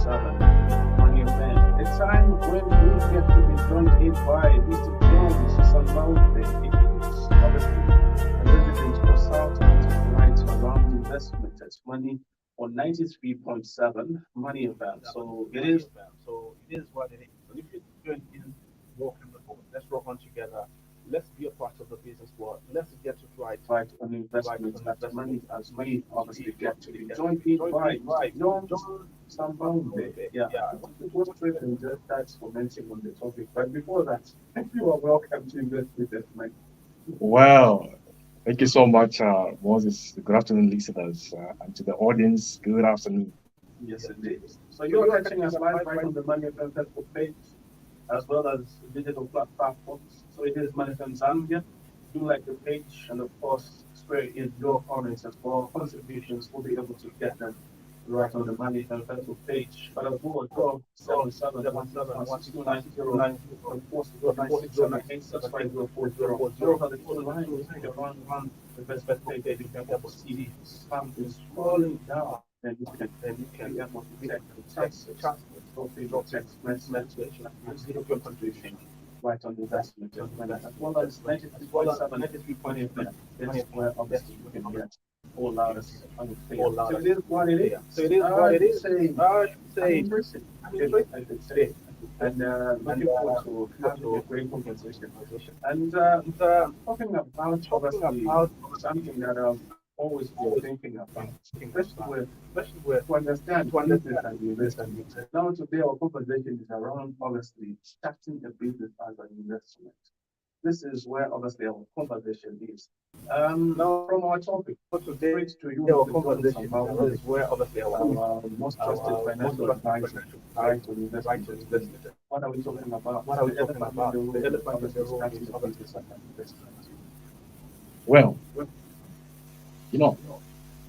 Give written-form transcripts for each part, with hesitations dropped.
3.7 money event. A time when we get to be joined in by Mr. Jones Sambaombe. He is obviously a resident for South right around investment as money on 93.7 money event. So it is what it is. So if you join in, welcome aboard. Let's rock on together. Let's be a part of the business world. Let's get it right on investment as money as we obviously get to be joined in by Mr. John Sambaombe. Yeah, I want to go straight and just start commenting on the topic. But before that, you are welcome to Invest with us, Mike. Well, thank you so much, Moses. Good afternoon, listeners, and to the audience, good afternoon. Yes, indeed. So you are catching us live right on the Money FM Facebook page as well as digital platforms. So it is Money FM Zambia. Do like the page and of course square in your comments as well. Contributions, we'll be able to get them right on the Money FM Facebook page. But as well, draw 7716162990 and of course 09609865040. Those are the two lines if you're on the Facebook page that you can able to see something scrolling down and you can get what you text or your text message and see your contribution right on the investment as well as 93.7 93.8 that's where obviously you can get all ours unfair. So it is what it is. I should say I'm interested. I could say. And looking forward to having a great conversation. And talking about obviously something that I've always been thinking about, especially with to understand business and investment. Now today our conversation is around obviously starting a business as an investment. This is where obviously our conversation is. Now from our topic, straight to you, Mr. John Sambaumbe, our most trusted financial advisor, right to investment. What are we talking about? The elephant in the room is obviously starting a business as an investment. Well, you know,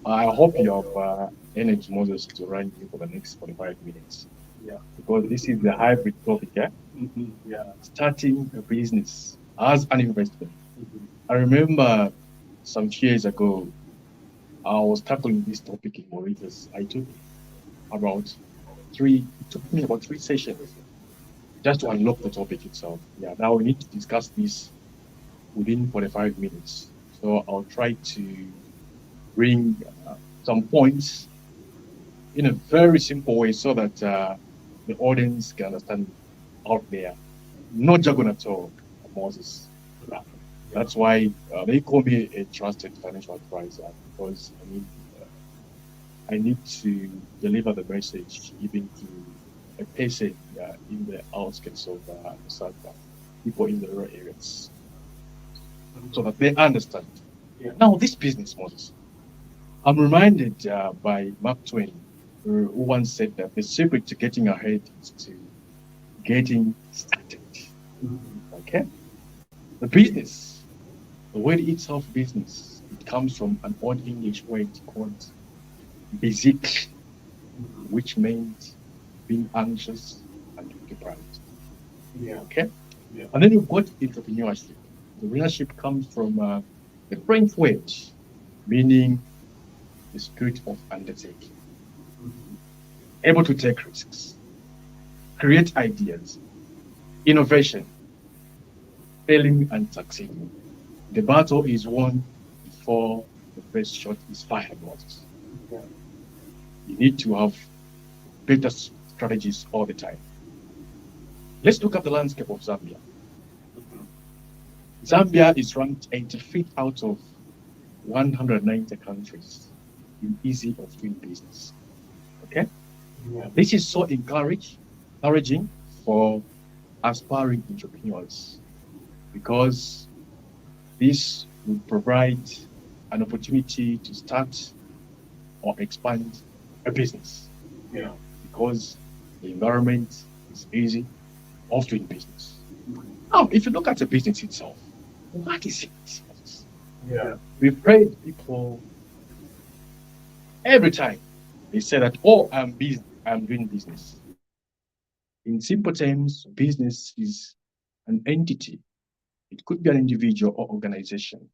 I hope you have energy, Moses, to run you for the next 45 minutes Yeah. because this is the hybrid topic, yeah? Yeah. Starting a business as an investment. Mhm. I remember some years ago, I was tackling this topic in Mauritius. About it took me about 3 sessions just to unlock the topic itself. Yeah, now we need to discuss this within 45 minutes. So I'll try to bring some points in a very simple way so that the audience can understand out there. No jargon at all, Moses. Yeah. Yeah. That's why they call me a trusted financial advisor because I need to deliver the message even to a person in the outskirts of the South, people in the rural areas, so Mhm. that they understand. Yeah. Now, this business, Moses, I'm reminded by Mark Twain, who once said that the secret to getting ahead is to getting started. Mhm. Okay? The business, the word itself, business, it comes from an old English word called basic, Mhm. which meant being anxious and occupied. Yeah. Okay? Yeah. And then you've got entrepreneurship. The entrepreneurship comes from the French word meaning the spirit of undertaking, Mhm. able to take risks, create ideas, innovation, failing and succeeding. The battle is won before the first shot is fired, Moses. Yeah. You need to have better strategies all the time. Let's look at the landscape of Zambia. Mhm. Zambia is ranked 85th out of 190 countries in easy of doing business. Okay? Yeah. This is so encouraging for aspiring entrepreneurs because this will provide an opportunity to start or expand a business Yeah. because the environment is easy of doing business. Mhm. Now, if you look at the business itself, what is it? Yeah. We've heard people every time they say that, oh, I'm busy, I'm doing business. In simple terms, business is an entity. It could be an individual or organization.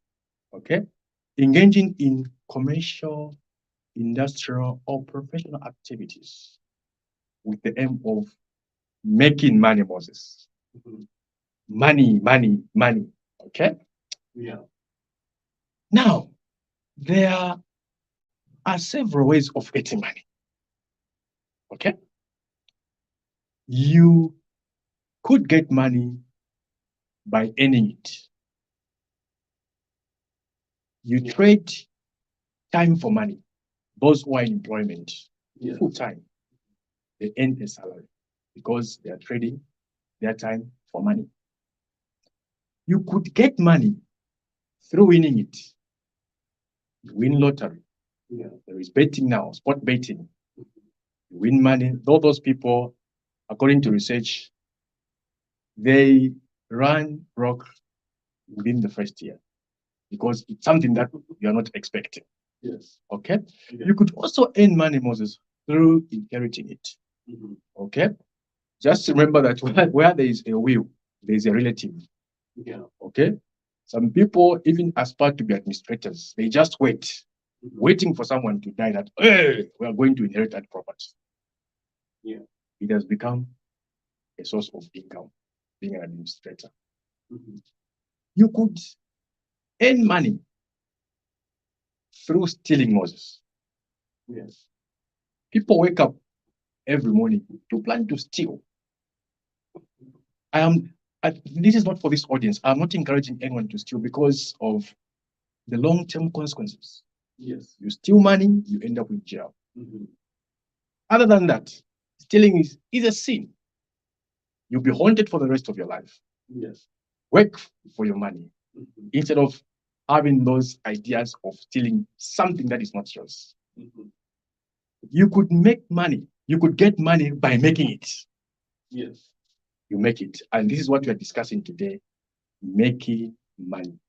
Okay? Engaging in commercial, industrial, or professional activities with the aim of making money, Moses. Money, money, money. Okay? Yeah. Now, there are several ways of getting money. Okay? You could get money by earning it. You trade time for money. Those who are in employment, full time, they earn a salary because they are trading their time for money. You could get money through winning it. You win lottery. There is betting now, sport betting. You win money. All those people, according to research, they run broke within the first year because it's something that you are not expecting. Yes. Okay? You could also earn money, Moses, through inheriting it. Okay? Just remember that where there is a will, there is a relative. Yeah. Okay? Some people even aspire to be administrators. They just wait, waiting for someone to die that, hey, we are going to inherit that property. Yeah. It has become a source of income, being an administrator. You could earn money through stealing, Moses. Yes. People wake up every morning to plan to steal. This is not for this audience. I'm not encouraging anyone to steal because of the long-term consequences. Yes. You steal money, you end up in jail. Other than that, stealing is a sin. You'll be haunted for the rest of your life. Yes. Work for your money instead of having those ideas of stealing something that is not yours. You could make money. You could get money by making it. Yes. You make it. And this is what we are discussing today, making money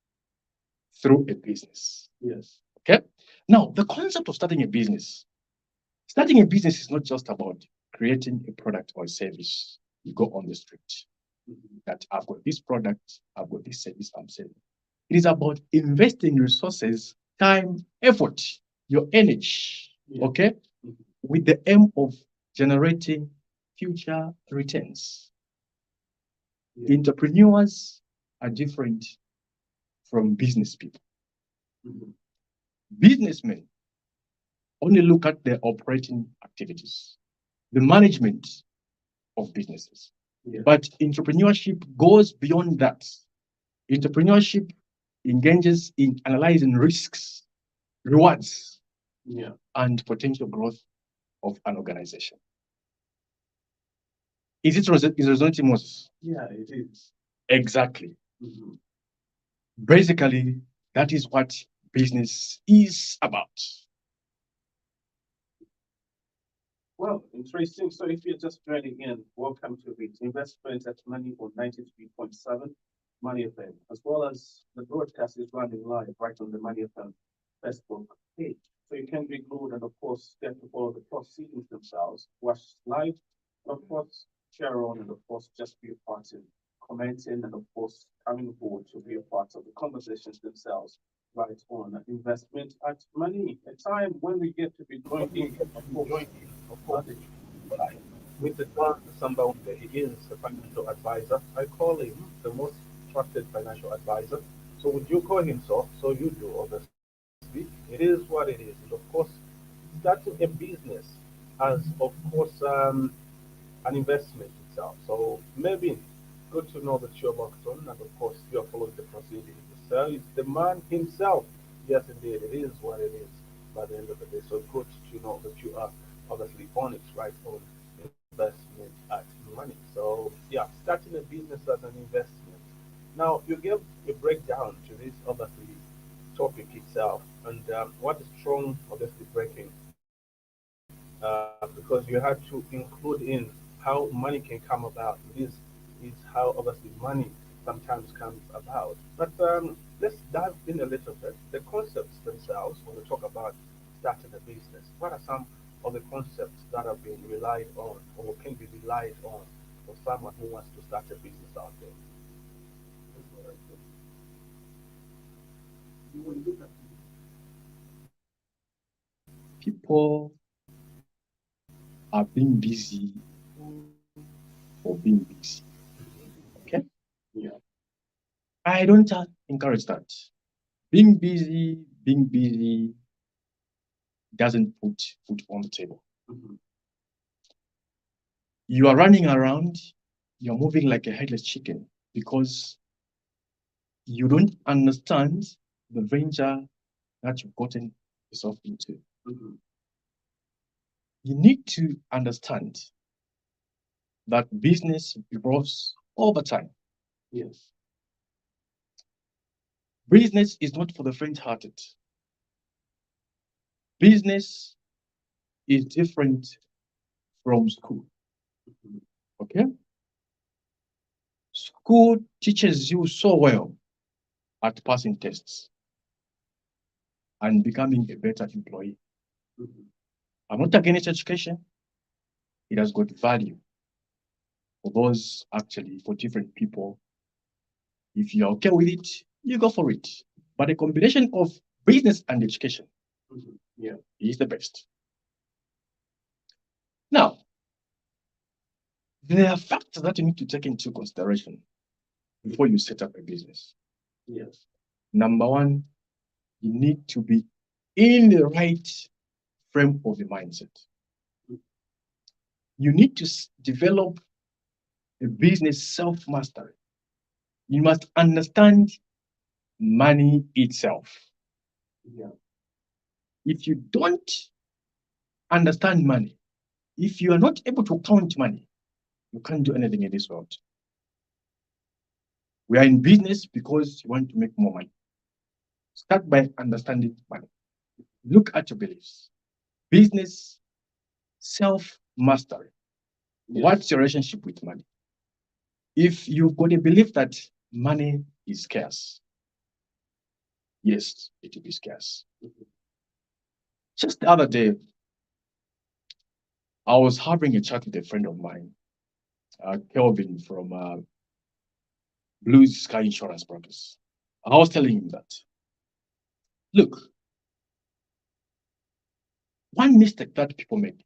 through a business. Yes. Okay? Now, the concept of starting a business is not just about creating a product or a service. You go on the street that I've got this product, I've got this service I'm selling. It is about investing resources, time, effort, your energy, okay, with the aim of generating future returns. Entrepreneurs are different from business people. Businessmen only look at their operating activities, the management of businesses. But entrepreneurship goes beyond that. Entrepreneurship engages in analyzing risks, rewards, and potential growth of an organization. Is it resonating, Moses? Yeah, it is. Exactly. Basically, that is what business is about. Well, interesting. So if you're just joining in, welcome to the Investment at Money on 93.7 Money FM, as well as the broadcast is running live right on the Money FM Facebook page. So you can be glued and, of course, get to follow the proceedings themselves, watch live, and, of course, share on, and, of course, just be a part in commenting, and, of course, coming forward to be a part of the conversations themselves right on investment at money. A time when we get to be joining, of course, with the Sambaombe. He is a financial advisor. I call him the most trusted financial advisor. So would you call him so? So you do, obviously. It is what it is. And of course, starting a business as, of course, an investment itself. So maybe good to know that you're locked on, and of course you're following the proceedings. So it's the man himself. Yes, indeed, it is what it is by the end of the day. So good to know that you are obviously on it, right? On investment at money. So yeah, starting a business as an investment. Now you give a breakdown to this obviously topic itself, and what is strong obviously breaking because you had to include in how money can come about. Is how obviously money sometimes comes about. But let's dive in a little bit. The concepts themselves, when we talk about starting a business, what are some of the concepts that are being relied on or can be relied on for someone who wants to start a business out there? People are being busy for being busy. Okay? Yeah. I don't encourage that. Being busy doesn't put food on the table. Mhm. You are running around, you're moving like a headless chicken because you don't understand the venture that you've gotten yourself into. Mhm. You need to understand that business evolves over time. Yes. Business is not for the faint-hearted. Business is different from school. Mhm. Okay? School teaches you so well at passing tests and becoming a better employee. Mhm. I'm not against education. It has got value for those actually, for different people. If you're okay with it, you go for it. But a combination of business and education Mhm. Yeah. is the best. Now, there are factors that you need to take into consideration before you set up a business. Yes. Number one, you need to be in the right frame of the mindset. You need to develop a business self mastery. You must understand money itself. Yeah. If you don't understand money, if you are not able to count money, you can't do anything in this world. We are in business because you want to make more money. Start by understanding money. Look at your beliefs. Business self mastery. Yes. What's your relationship with money? If you've got a belief that money is scarce, yes, it will be scarce. Just the other day, I was having a chat with a friend of mine, Kelvin from Blue Sky Insurance Brokers. I was telling him that, look, one mistake that people make,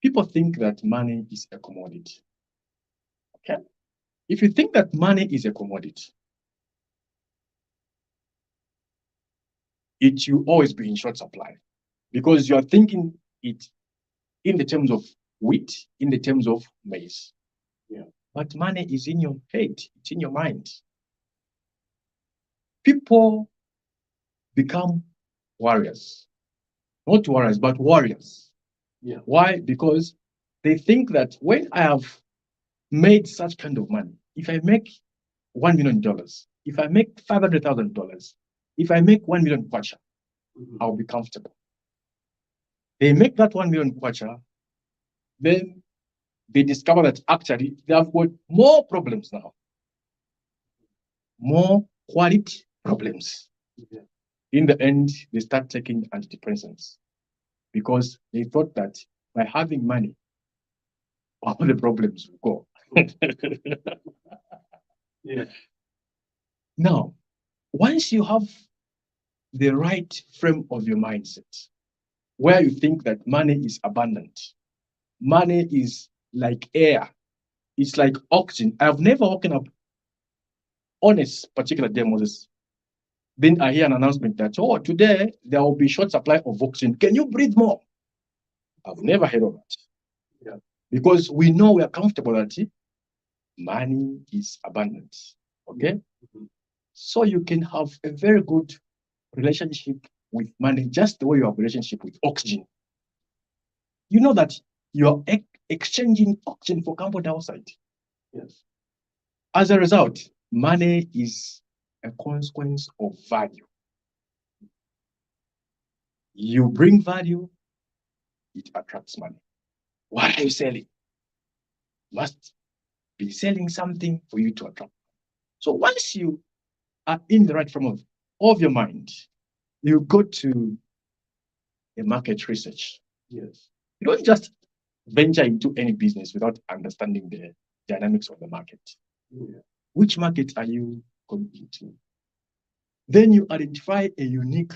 people think that money is a commodity. Okay? If you think that money is a commodity, it will always be in short supply because you are thinking it in the terms of wheat, in the terms of maize. Yeah. But money is in your head, it's in your mind. People become warriors, not warriors, but warriors. Yeah. Why? Because they think that when I have made such kind of money, if I make $1 million, if I make $500,000, if I make 1 million kwacha, Mhm. I'll be comfortable. They make that 1 million kwacha, then they discover that actually they have got more problems now, more quality problems. Yeah. In the end, they start taking antidepressants because they thought that by having money, all the problems will go. Yeah. Now, once you have the right frame of your mindset, where you think that money is abundant, money is like air, it's like oxygen. I've never woken up on a particular day, Moses. Then I hear an announcement that, oh, today there will be short supply of oxygen. Can you breathe more? I've never heard of that. Yeah. Because we know we are comfortable that money is abundant. Okay? Mhm. So you can have a very good relationship with money, just the way you have a relationship with oxygen. You know that you're exchanging oxygen for carbon dioxide. Yes. As a result, money is a consequence of value. You bring value, it attracts money. What are you selling? You must be selling something for you to attract. So once you are in the right frame of your mind, you go to a market research. Yes. You don't just venture into any business without understanding the dynamics of the market. Yeah. Which market are you going into? Then you identify a unique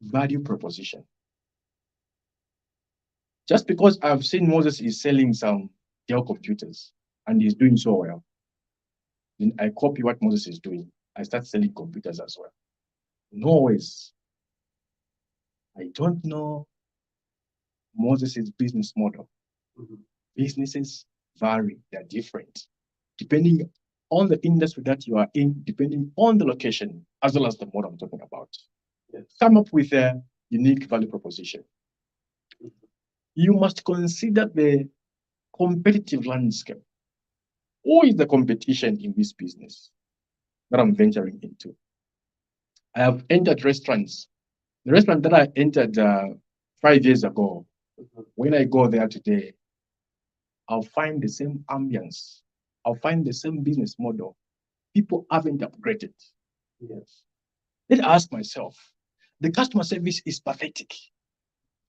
value proposition. Just because I've seen Moses is selling some Dell computers and he's doing so well, then I copy what Moses is doing. I start selling computers as well. No ways. I don't know Moses' business model. Mhm. Businesses vary, they're different. Depending on the industry that you are in, depending on the location, as well as the model I'm talking about. Yes. Come up with a unique value proposition. You must consider the competitive landscape. Who is the competition in this business that I'm venturing into? I have entered restaurants. The restaurant that I entered 5 years ago, Mhm. when I go there today, I'll find the same ambience. I'll find the same business model. People haven't upgraded. Yes. Then I ask myself, the customer service is pathetic.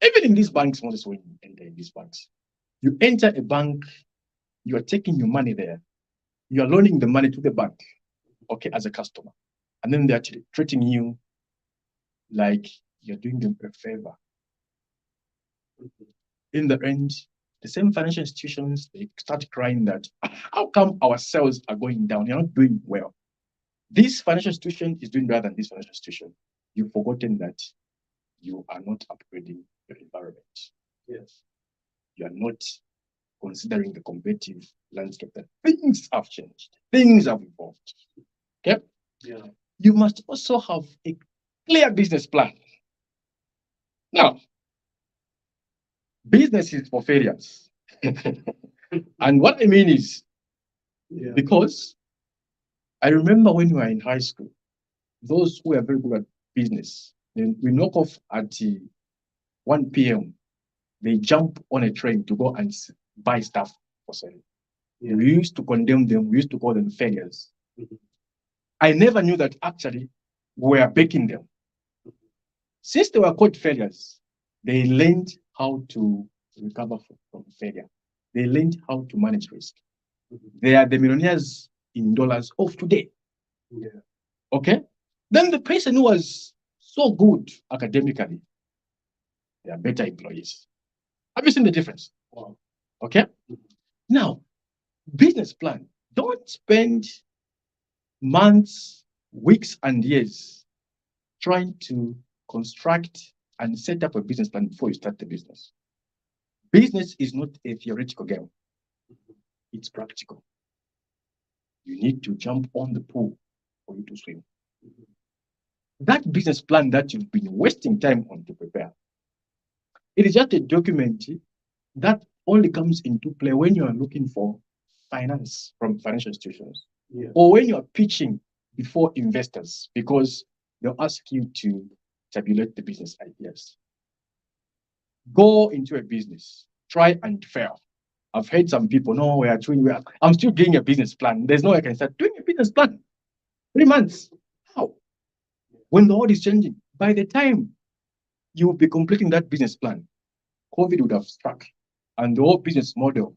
Even in these banks, Moses, when you enter in these banks, you enter a bank, you are taking your money there, you are loaning the money to the bank, okay, as a customer. And then they're treating you like you're doing them a favor. Mhm. In the end, the same financial institutions, they start crying that, how come our sales are going down? You're not doing well. This financial institution is doing better than this financial institution. You've forgotten that you are not upgrading your environment. Yes. You are not considering the competitive landscape that things have changed, things have evolved. Okay? Yeah. You must also have a clear business plan. Now, business is for failures. And what I mean is, Yeah. because I remember when we were in high school, those who are very good at business, then we knock off at 1 p.m. They jump on a train to go and buy stuff for sale. Yeah. We used to condemn them, we used to call them failures. Mhm. I never knew that actually we were baking them. Since they were called failures, they learned how to recover from failure. They learned how to manage risk. Mhm. They are the millionaires in dollars of today. Yeah. Okay? Then the person who was so good academically, they are better employees. Have you seen the difference? Wow. Okay? Mhm. Now, business plan. Don't spend months, weeks, and years trying to construct and set up a business plan before you start the business. Business is not a theoretical game, it's practical. You need to jump on the pool for you to swim. Mhm. That business plan that you've been wasting time on to prepare, it is just a document that only comes into play when you are looking for finance from financial institutions Yeah. or when you are pitching before investors because they'll ask you to tabulate the business ideas. Go into a business, try and fail. I've heard some people, no, we are doing well. I'm still doing a business plan. There's no way I can start doing a business plan. 3 months. How? When the world is changing, by the time you will be completing that business plan, COVID would have struck and the whole business model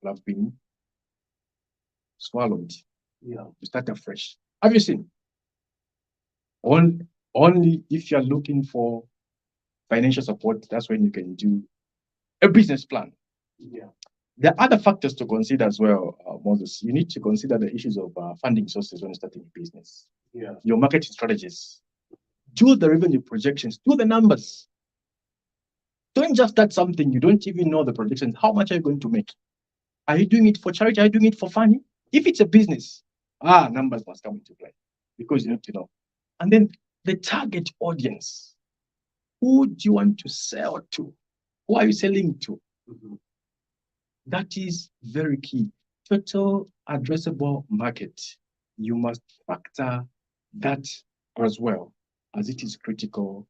would have been swallowed. Yeah. You start afresh. Have you seen? Only if you're looking for financial support, that's when you can do a business plan. Yeah. There are other factors to consider as well, Moses. You need to consider the issues of funding sources when starting a business, Yeah. your marketing strategies, do the revenue projections, do the numbers. Don't just start something you don't even know the projections. How much are you going to make? Are you doing it for charity? Are you doing it for fun? If it's a business, numbers must come into play because you need to know. And then the target audience. Who do you want to sell to? Who are you selling to? Mhm. That is very key. Total addressable market. You must factor that as well, as it is critical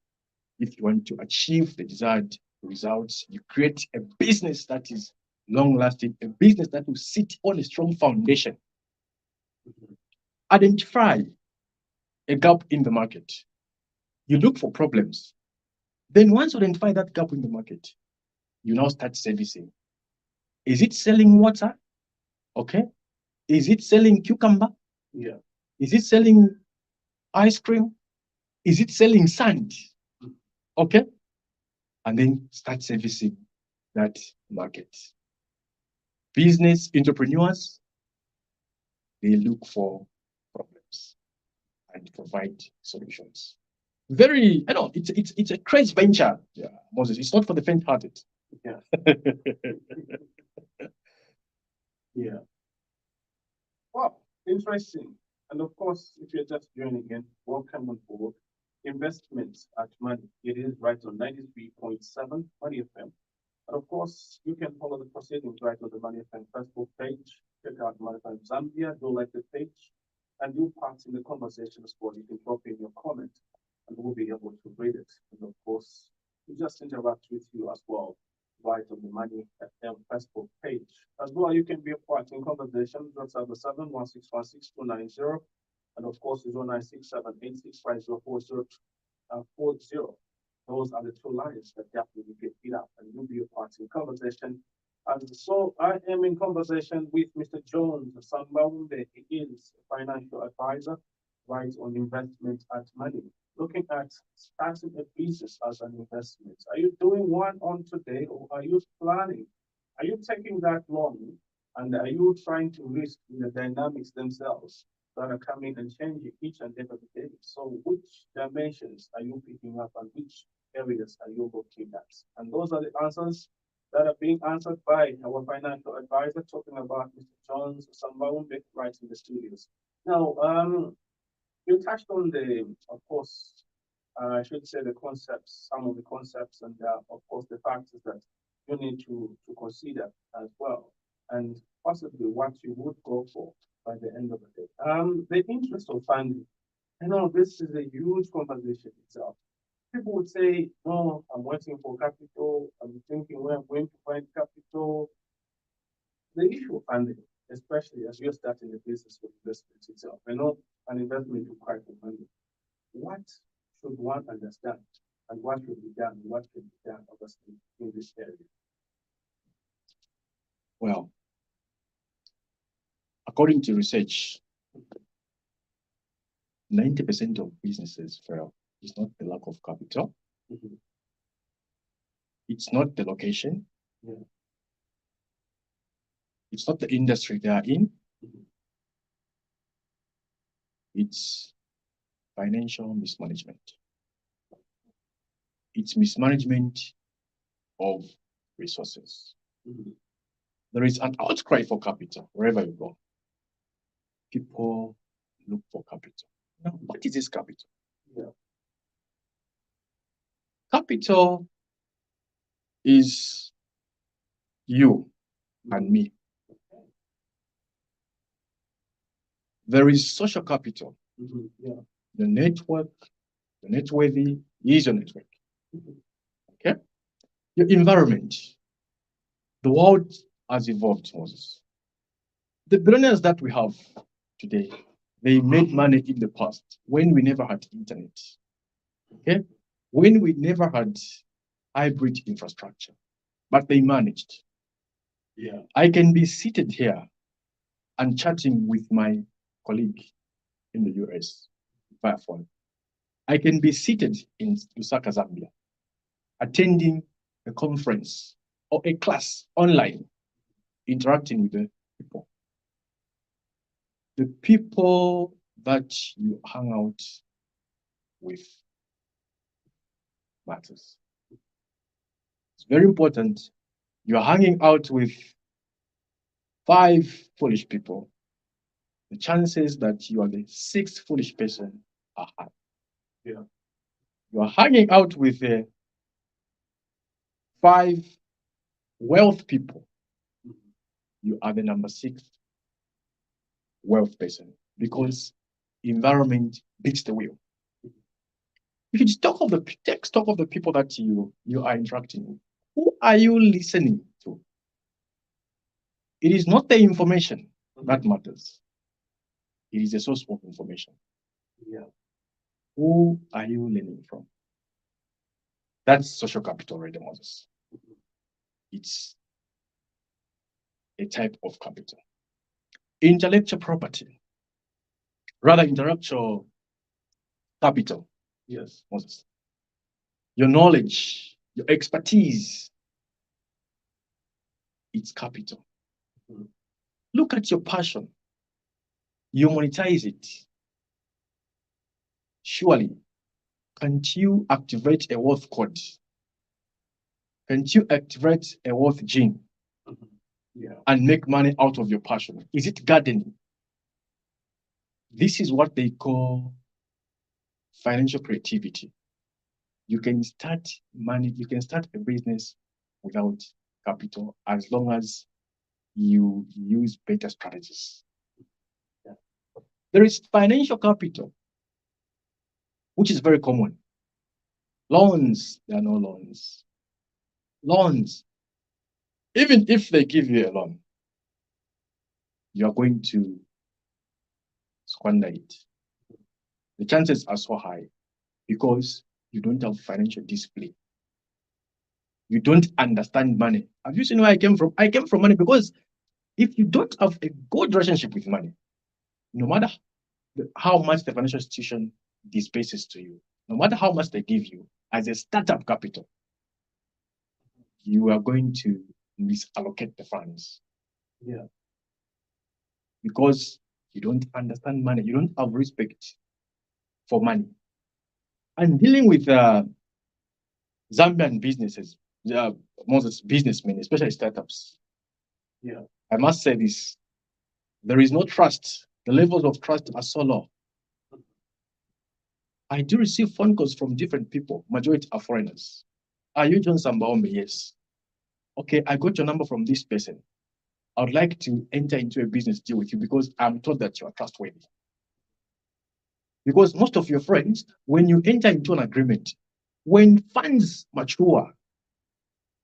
if you want to achieve the desired results. You create a business that is long lasting, a business that will sit on a strong foundation. Mhm. Identify a gap in the market. You look for problems. Then, once you identify that gap in the market, you now start servicing. Is it selling water? Okay. Is it selling cucumber? Yeah. Is it selling ice cream? Is it selling sand? Mhm. Okay. And then start servicing that market. Business entrepreneurs, they look for problems and provide solutions. Very, I know it's a crazy venture, yeah, Moses. It's not for the faint-hearted. Yeah. Yeah. Wow, interesting. And of course, if you're just joining in, welcome on board. Investments at Money. It is right on 93.7 Money FM. And of course, you can follow the proceedings right on the Money FM Facebook page. Check out Money FM Zambia, do like the page, and do part in the conversation as well. You can drop in your comment, and we'll be able to read it. And of course, we just interact with you as well, right on the Money FM Facebook page. As well, you can be a part in conversation. That's at the 71616 and of course, 0967865040. Those are the two lines that definitely get hit up, and you'll be a part in conversation. And so I am in conversation with Mr. Jones Sambaombe. He is a financial advisor, right on investment at money. Looking at starting a business as an investment. Are you doing one on today, or are you planning? Are you taking that long, and are you trying to risk the dynamics themselves that are coming and changing each and every day? So which dimensions are you picking up, and which areas are you looking at? And those are the answers that are being answered by our financial advisor, talking about Mr. Jones Sambaumbe right in the studios. Now, you touched on of course, I should say the concepts, some of the concepts, and of course the factors that you need to consider as well, and possibly what you would go for by the end of the day. The interest of funding. I know this is a huge conversation itself. People would say, "No, I'm waiting for capital. I'm thinking where I'm going to find capital." The issue of funding, especially as you're starting a business with investment itself. I know an investment requires money. What should one understand, and what should be done, and what can be done, obviously, in this area? Well, according to research, 90% of businesses fail. It's not the lack of capital. Mhm. It's not the location. Yeah. It's not the industry they are in. Mhm. It's financial mismanagement. It's mismanagement of resources. Mhm. There is an outcry for capital wherever you go. People look for capital. Now, what is this capital? Yeah. Capital is you and me. There is social capital. Mhm. Yeah. The network, the networthy is your network. Mhm. Okay? Your environment. The world has evolved, Moses. The billionaires that we have today, they made money in the past when we never had internet. Okay? When we never had hybrid infrastructure, but they managed. Yeah. I can be seated here and chatting with my colleague in the US via phone. I can be seated in Lusaka, Zambia, attending a conference or a class online, interacting with the people. The people that you hang out with matters. It's very important. You're hanging out with 5 foolish people. The chances that you are the 6th foolish person are high. Yeah. You are hanging out with 5 wealth people. Mhm. You are the number 6th wealth person because environment beats the wheel. If you take stock of the people that you are interacting with, who are you listening to? It is not the information that matters. It is the source of information. Yeah. Who are you learning from? That's social capital, right, Moses? It's a type of capital. Intellectual property, rather intellectual capital. Yes. Moses. Your knowledge, your expertise, it's capital. Mhm. Look at your passion. You monetize it. Surely, can't you activate a wealth code? Can't you activate a wealth gene Mhm. Yeah. and make money out of your passion? Is it gardening? This is what they call financial creativity. You can start money, you can start a business without capital as long as you use better strategies. Yeah. There is financial capital, which is very common. Loans, there are no loans. Loans, even if they give you a loan, you are going to squander it. The chances are so high because you don't have financial discipline. You don't understand money. Have you seen where I came from? I came from money because if you don't have a good relationship with money, no matter how much the financial institution dispenses to you, no matter how much they give you as a startup capital, you are going to misallocate the funds. Yeah. Because you don't understand money, you don't have respect for money. And dealing with Zambian businesses, most businessmen, especially startups, Yeah. I must say this: there is no trust. The levels of trust are so low. I do receive phone calls from different people. Majority are foreigners. Are you John Sambaombe? Yes. Okay, I got your number from this person. I would like to enter into a business deal with you because I'm told that you are trustworthy. Because most of your friends, when you enter into an agreement, when funds mature,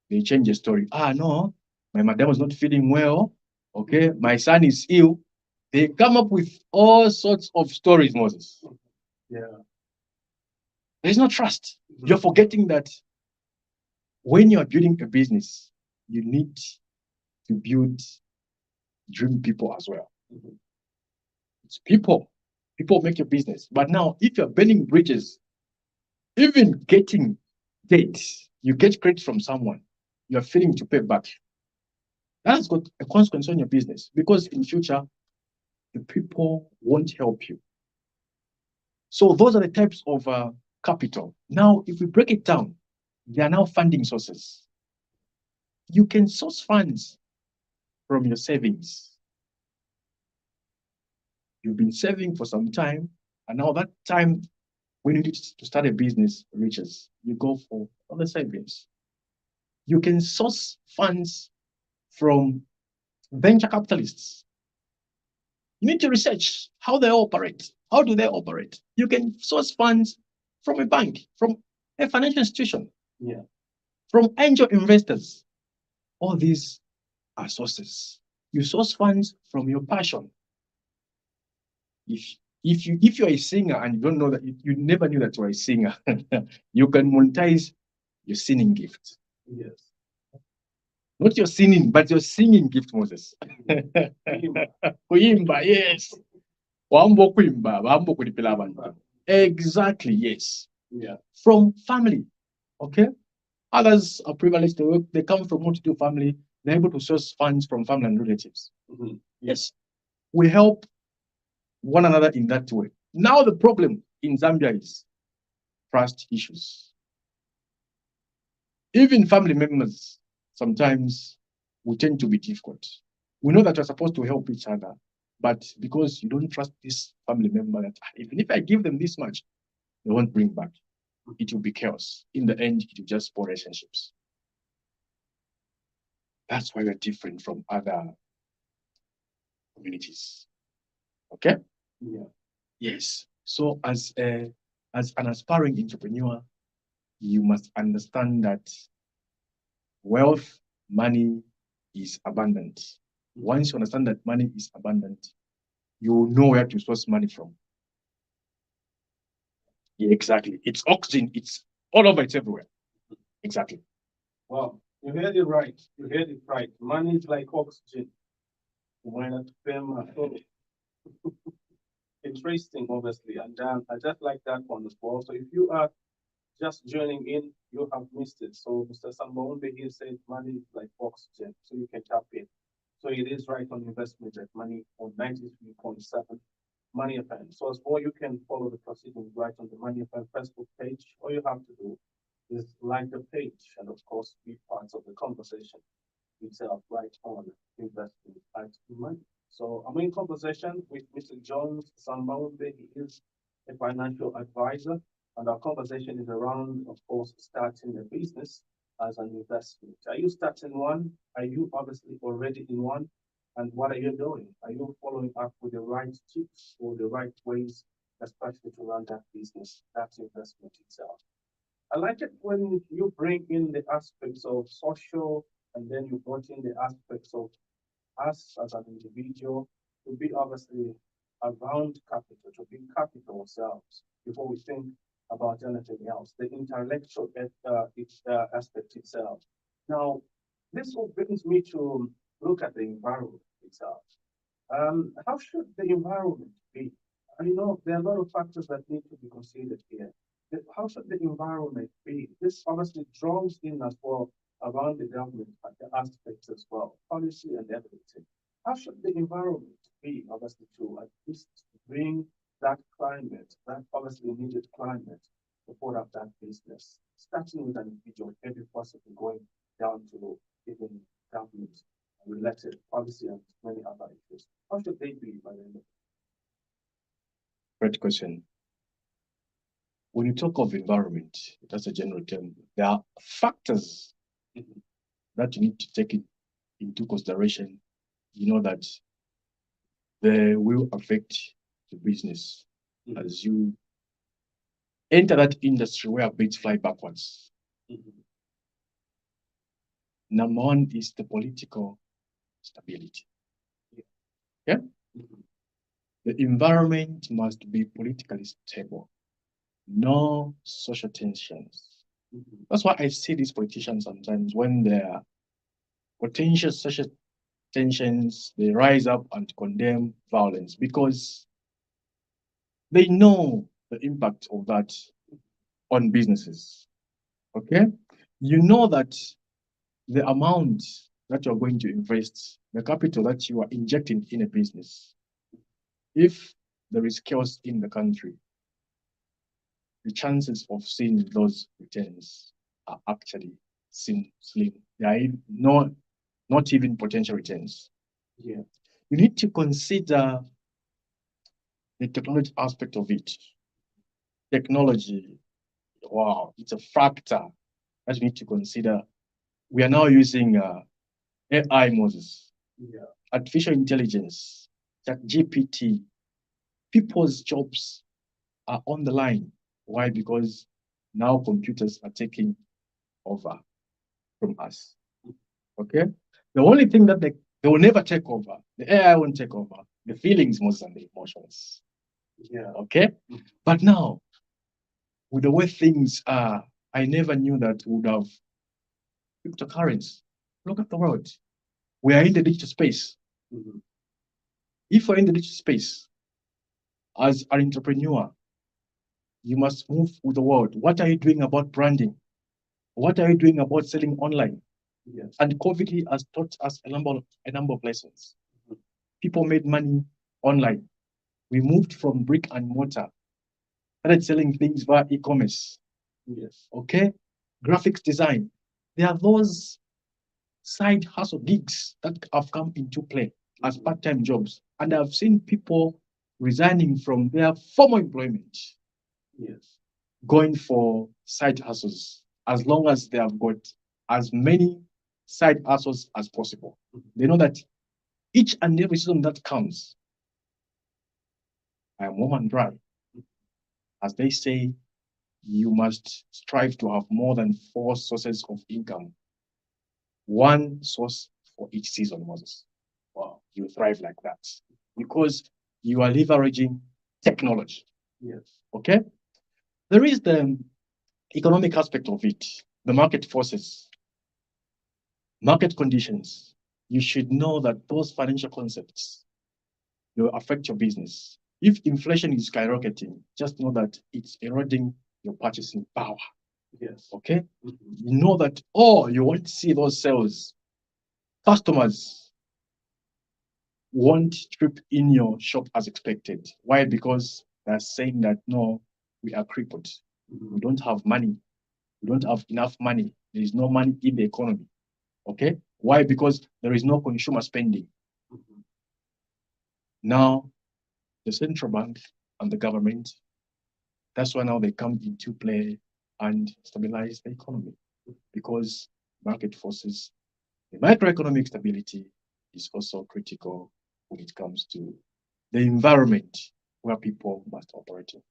they change the story. Ah, no, my madam was not feeling well. Okay, my son is ill. They come up with all sorts of stories, Moses. Yeah. There's no trust. You're forgetting that when you're building a business, you need to build dream people as well. Mhm. It's people. People make your business. But now, if you're burning bridges, even getting dates, you get credit from someone, you're failing to pay back. That's got a consequence on your business because in future, the people won't help you. So those are the types of capital. Now, if we break it down, they are now funding sources. You can source funds from your savings. You've been saving for some time, and now that time when you need to start a business reaches, you go for other savings. You can source funds from venture capitalists. You need to research how they operate. How do they operate? You can source funds from a bank, from a financial institution, Yeah. from angel investors. All these are sources. You source funds from your passion. If if you're a singer and you don't know that you never knew that you're a singer, you can monetize your singing gift. Yes. Not your singing, but your singing gift, Moses. Kuimba. Kuimba, yes. Wambo kuimba, wambo kulipila abantu. Exactly, yes. Yeah. From family, okay? Others are privileged, they come from multi-to family, they're able to source funds from family and relatives. Mhm. Yes, we help one another in that way. Now the problem in Zambia is trust issues. Even family members, sometimes we tend to be difficult. We know that we're supposed to help each other, but because you don't trust this family member, that even if I give them this much, they won't bring back. It will be chaos. In the end, it will just spoil relationships. That's why we're different from other communities. Okay? Yeah. Yes. So as an aspiring entrepreneur, you must understand that wealth, money is abundant. Once you understand that money is abundant, you will know where to source money from. Yeah, exactly. It's oxygen. It's all over. It's everywhere. Exactly. Wow. You heard it right. You heard it right. Money is like oxygen. Why not pay my interesting, obviously. And I just like that one as well. So if you are just joining in, you have missed it. So Mr. Sambaombe here said money is like oxygen, so you can tap in. So it is right on investment at money on 93.7 Money FM. So as well, you can follow the proceedings right on the Money FM Facebook page. All you have to do is like the page and of course be part of the conversation itself right on investing at money. So I'm in conversation with Mr. Jones Sambaombe. He is a financial advisor, and our conversation is around, of course, starting a business as an investment. Are you starting one? Are you obviously already in one? And what are you doing? Are you following up with the right tips or the right ways, especially to run that business, that investment itself? I like it when you bring in the aspects of social and then you brought in the aspects of us as an individual to be obviously around capital, to be capital ourselves before we think about anything else, the intellectual aspect itself. Now, this all brings me to look at the environment itself. How should the environment be? There are a lot of factors that need to be considered here. How should the environment be? This obviously draws in as well around the government the aspects as well, policy and everything. How should the environment be, obviously, to at least bring that climate, that obviously needed climate, to put up that business, starting with an individual, maybe possibly going down to even government related policy and many other issues. How should they be by the end of Great question. When you talk of environment, that's a general term. There are factors it? Mhm. that you need to take it into consideration. You know that they will affect the business Mhm. as you enter that industry where bids fly backwards. Mhm. Number one is the political stability. Yeah. Yeah. Mhm. The environment must be politically stable, no social tensions. Mhm. That's why I see these politicians sometimes when there are potential social tensions, they rise up and condemn violence because they know the impact of that on businesses. Okay? You know that the amount that you're going to invest, the capital that you are injecting in a business, if there is chaos in the country, the chances of seeing those returns are actually slim. There are not even potential returns. Yeah. You need to consider the technology aspect of it. Technology, wow, it's a factor that you need to consider. We are now using AI, Moses, Yeah. artificial intelligence, that GPT. People's jobs are on the line. Why? Because now computers are taking over from us. Okay? The only thing that they will never take over, the AI won't take over, the feelings, Moses, and the emotions. Yeah. Okay? Mhm. But now, with the way things are, I never knew that we would have cryptocurrency. Look at the world. We are in the digital space. Mhm. If we're in the digital space, as an entrepreneur, you must move with the world. What are you doing about branding? What are you doing about selling online? Yes. And COVID has taught us a number of lessons. Mhm. People made money online. We moved from brick and mortar, started selling things via e-commerce. Yes. Okay, graphics design. There are those side hustle gigs that have come into play as Mhm. part-time jobs, and I've seen people resigning from their former employment, Yes. going for side hustles, as long as they have got as many side hustles as possible. Mhm. They know that each and every season that comes, I am warm and dry. As they say, you must strive to have more than four sources of income, one source for each season, Moses. Wow, you thrive like that because you are leveraging technology. Yes. Okay, there is the economic aspect of it, the market forces, market conditions. You should know that those financial concepts will affect your business. If inflation is skyrocketing, just know that it's eroding your purchasing power. Yes. Okay? You know that, oh, you want to see those sales. Customers won't trip in your shop as expected. Why? Because they're saying that no, we are crippled. We don't have money. We don't have enough money. There is no money in the economy. Okay? Why? Because there is no consumer spending. Now, the central bank and the government, that's why now they come into play and stabilize the economy because market forces, the macroeconomic stability is also critical when it comes to the environment where people must operate in.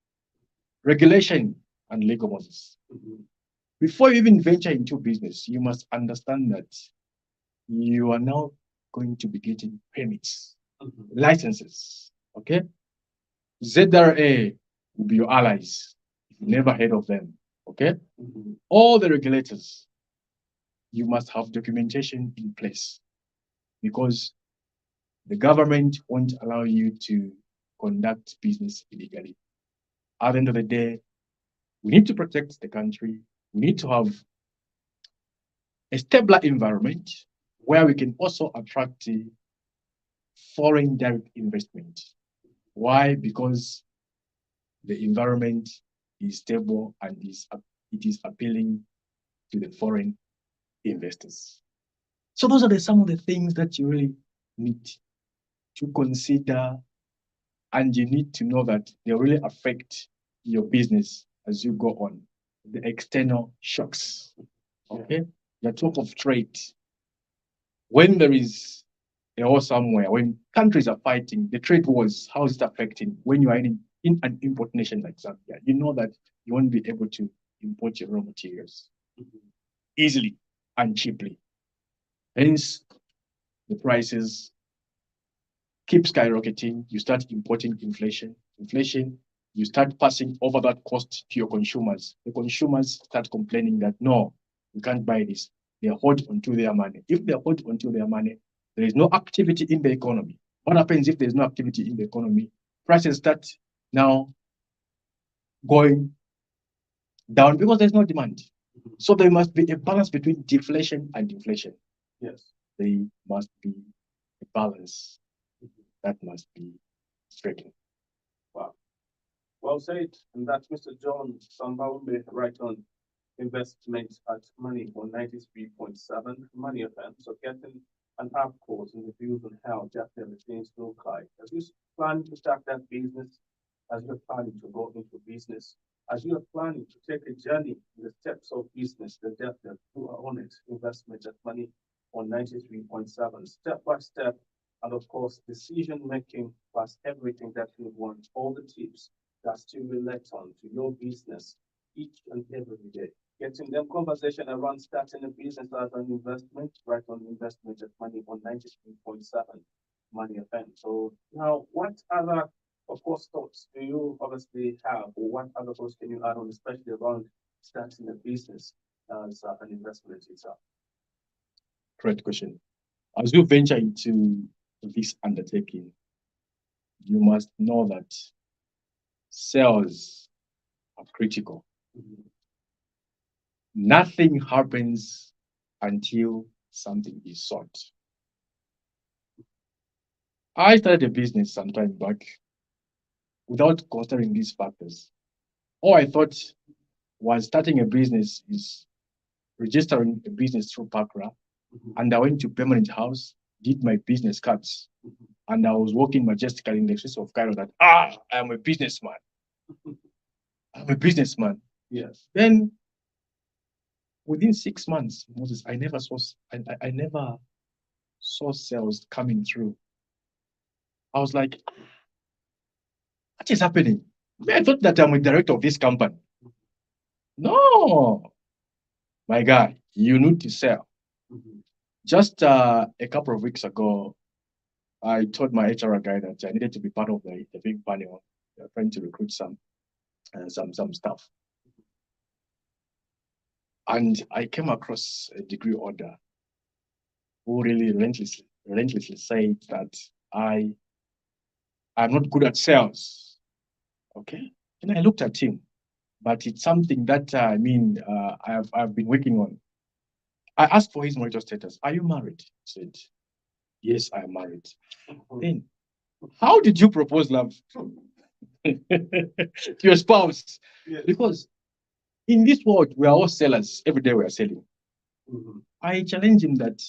Regulation and legal bodies. Before you even venture into business, you must understand that you are now going to be getting permits, licenses. Okay? ZRA will be your allies. If you never heard of them. Okay? All the regulators, you must have documentation in place because the government won't allow you to conduct business illegally. At the end of the day, we need to protect the country. We need to have a stable environment where we can also attract foreign direct investment. Why? Because the environment is stable and it is appealing to the foreign investors. So those are some of the things that you really need to consider, and you need to know that they really affect your business as you go on. The external shocks. Okay, the talk of trade. When there is a war somewhere, when countries are fighting, the trade wars, how is it affecting? When you are in an import nation like Zambia, you know that you won't be able to import your raw materials easily and cheaply. Hence, the prices keep skyrocketing. You start importing inflation. Inflation, you start passing over that cost to your consumers. The consumers start complaining that no, we can't buy this. They hold onto their money. If they hold onto their money, there is no activity in the economy. What happens if there's no activity in the economy? Prices start now going down because there's no demand. So there must be a balance between deflation and inflation. Yes. There must be a balance that must be stricken. Wow. Well said. And that's Mr. John Sambaombe right on investment at Money on 93.7 Money FM. So getting an app course in the views on how definitely things look like. As you plan to start that business, as you're planning to go into business, as you are planning to take a journey in the steps of business, the definitely who are on it, investment at Money on 93.7, step by step, and of course, decision making plus everything that you want, all the tips that still relate on to your business each and every day. Getting them conversation around starting a business as an investment, right on investment at Money on 93.7 Money FM. So now what other of course thoughts do you obviously have, or what other thoughts can you add on, especially around starting a business as an investment itself? Great question. As you venture into this undertaking, you must know that sales are critical. Nothing happens until something is sold. I started a business some time back without considering these factors. All I thought was starting a business is registering a business through Pakra, and I went to permanent house, did my business cards, and I was walking majestically in the streets of Cairo that I am a businessman. I'm a businessman. Yes. Then within 6 months, Moses, I never saw sales coming through. I was like, what is happening? I thought that I'm a director of this company. No, my guy, you need to sell. Just a couple of weeks ago, I told my HR guy that I needed to be part of the big panel. They're trying to recruit some staff. And I came across a degree order who really relentlessly said that I'm not good at sales. Okay. And I looked at him but it's something that I've been working on. I asked for his marital status. Are you married? He said, yes, I am married. Then, how did you propose love to your spouse? Yes. Because in this world, we are all sellers. Every day we are selling. I challenge him that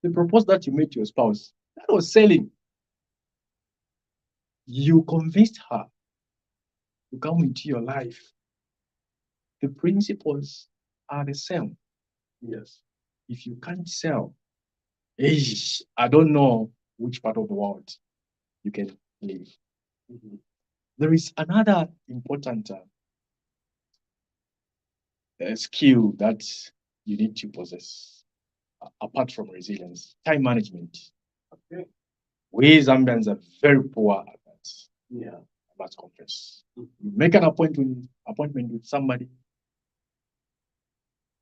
the proposal that you made to your spouse, that was selling. You convinced her to come into your life. The principles are the same. Yes. If you can't sell, I don't know which part of the world you can live. There is another important skill that you need to possess apart from resilience: time management. Okay. We Zambians are very poor at that. Yeah. I must confess. You make an appointment with somebody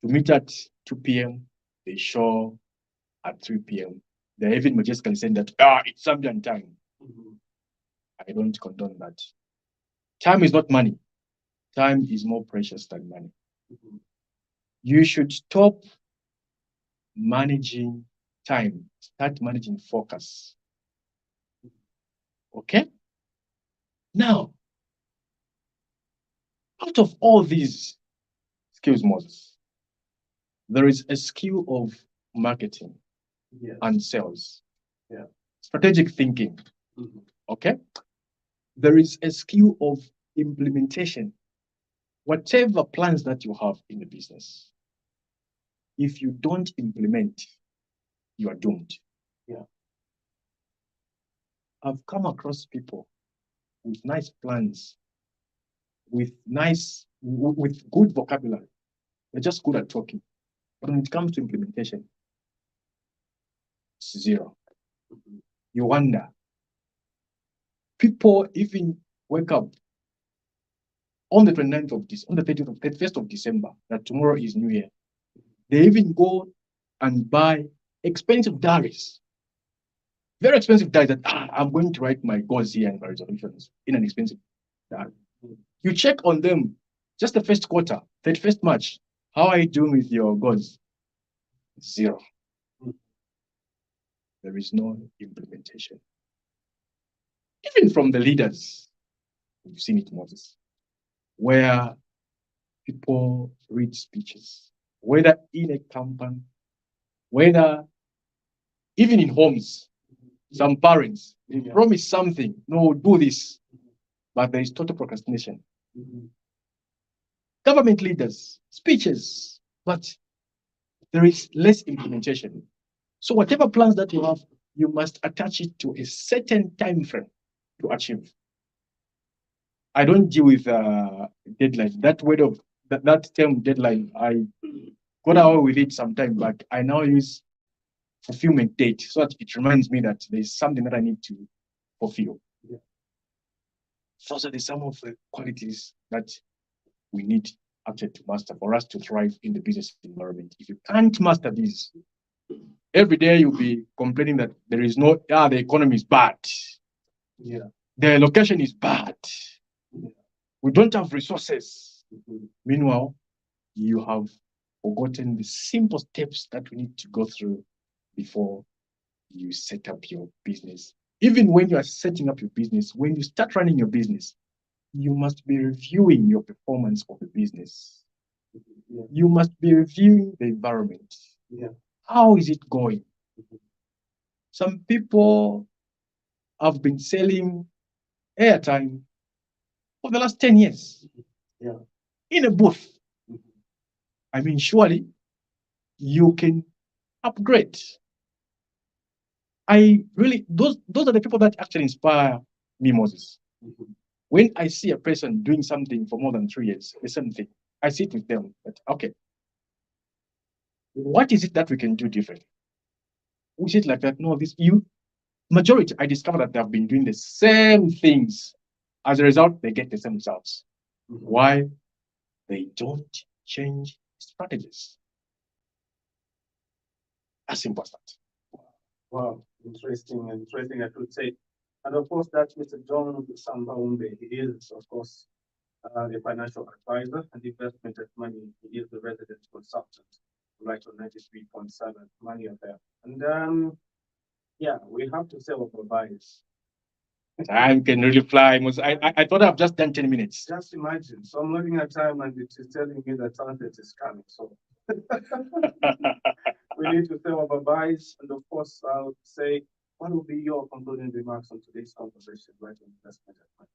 to meet at 2 p.m. They show at 3 p.m. They're even majestically saying that it's Zambian time. I don't condone that. Time is not money. Time is more precious than money. You should stop managing time. Start managing focus. Okay? Now, out of all these skills, Moses, there is a skill of marketing and sales. Yeah. Strategic thinking. Okay? There is a skill of implementation. Whatever plans that you have in the business, if you don't implement, you are doomed. Yeah. I've come across people with nice plans, with good vocabulary. They're just good at talking. But when it comes to implementation, it's zero. You wonder. People even wake up on the 29th of this, on the 30th of 31st of December, that tomorrow is New Year. They even go and buy expensive diaries. Very expensive diaries that I'm going to write my goals here and my resolutions in an expensive diary. You check on them just the first quarter, 31st March. How are you doing with your goals? Zero. There is no implementation. Even from the leaders, we've seen it, Moses, where people read speeches, whether in a company, whether even in homes. Some parents, they promise something, no, do this, but there is total procrastination. Government leaders, speeches, but there is less implementation. So whatever plans that you have, you must attach it to a certain time frame to achieve. I don't deal with deadlines. That word of that term deadline, I got away with it sometime back. I now use fulfillment date so that it reminds me that there's something that I need to fulfill. Yeah. Those are some of the qualities that we need actually to master for us to thrive in the business environment. If you can't master these, every day you'll be complaining that there is no, the economy is bad. Yeah. The location is bad. Yeah. We don't have resources. Meanwhile, you have forgotten the simple steps that we need to go through before you set up your business. Even when you are setting up your business, when you start running your business, you must be reviewing your performance of the business. Yeah. You must be reviewing the environment. Yeah. How is it going? Some people have been selling airtime for the last 10 years. Yeah. In a booth. I mean, surely you can upgrade. Those are the people that actually inspire me, Moses. When I see a person doing something for more than 3 years, the same thing, I sit with them. But okay, what is it that we can do different? We sit like that. No, majority, I discover that they have been doing the same things. As a result, they get the same results. Why? They don't change strategies. As simple as that. Wow, interesting, I could say. And of course, that's Mr. John Sambaombe. He is, of course, a financial advisor, and investment at money. He is the resident consultant, right on 93.7 Money Affair. And yeah, we have to say what bias. Time can really fly. I thought I've just done 10 minutes. Just imagine. So I'm looking at time and it is telling me that sunset is coming. So we need to say our bias. And of course, I'll say, what will be your concluding remarks on today's conversation, right? On investment at money.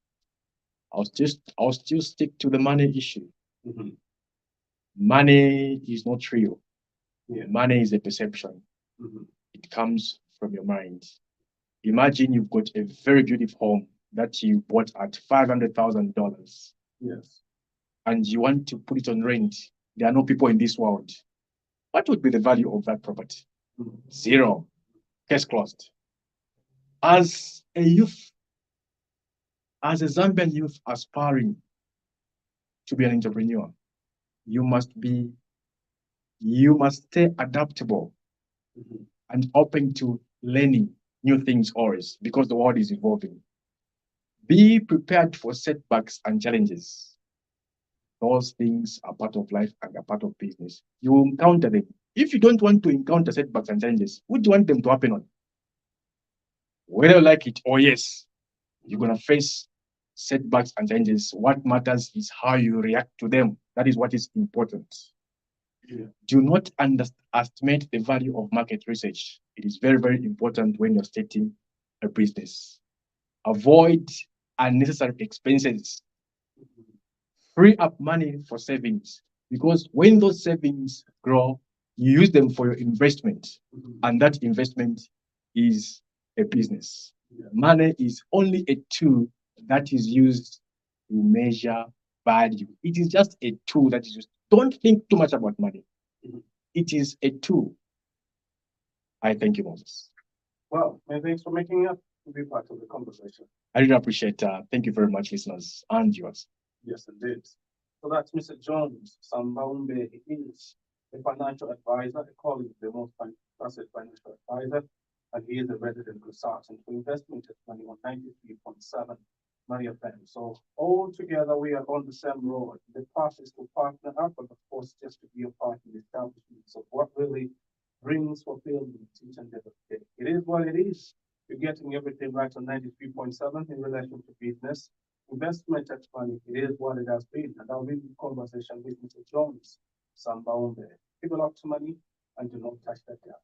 I'll still stick to the money issue. Mm-hmm. Money is not real. Yeah. Money is a perception. Mm-hmm. It comes from your mind. Imagine you've got a very beautiful home that you bought at $500,000. Yes. And you want to put it on rent. There are no people in this world. What would be the value of that property? Mm-hmm. Zero. Case closed. As a youth, as a Zambian youth aspiring to be an entrepreneur, you must stay adaptable. Mm-hmm. And open to learning new things always, because the world is evolving. Be prepared for setbacks and challenges. Those things are part of life and are part of business. You will encounter them. If you don't want to encounter setbacks and challenges, what do you want them to happen on? Whether you like it or yes, you're going to face setbacks and challenges. What matters is how you react to them. That is what is important. Yeah. Do not underestimate the value of market research. It is very, very important when you're starting a business. Avoid unnecessary expenses. Free up money for savings, because when those savings grow, you use them for your investment, and that investment is a business. Yeah. Money is only a tool that is used to measure value. It is just a tool that is used. Don't think too much about money. It is a tool. I thank you, Moses. Well, many thanks for making up to be part of the conversation. I really appreciate it. Thank you very much, listeners and viewers. Yes, indeed. So that's Mr. Jones Sambaombe. He is a financial advisor, a colleague, the most trusted financial advisor, and he is a resident consultant for investment at money on 93.7 Money FM. So all together we are on the same road. The path is to partner up, but of course just to be a part in the establishment of what really brings fulfillment each and every day. It is what it is. You're getting everything right on 93.7 in relation to business. Investment at money, it is what it has been. And I'll be in conversation with Mr. Jones Sambaombe. Keep it up to money and do not touch that gap.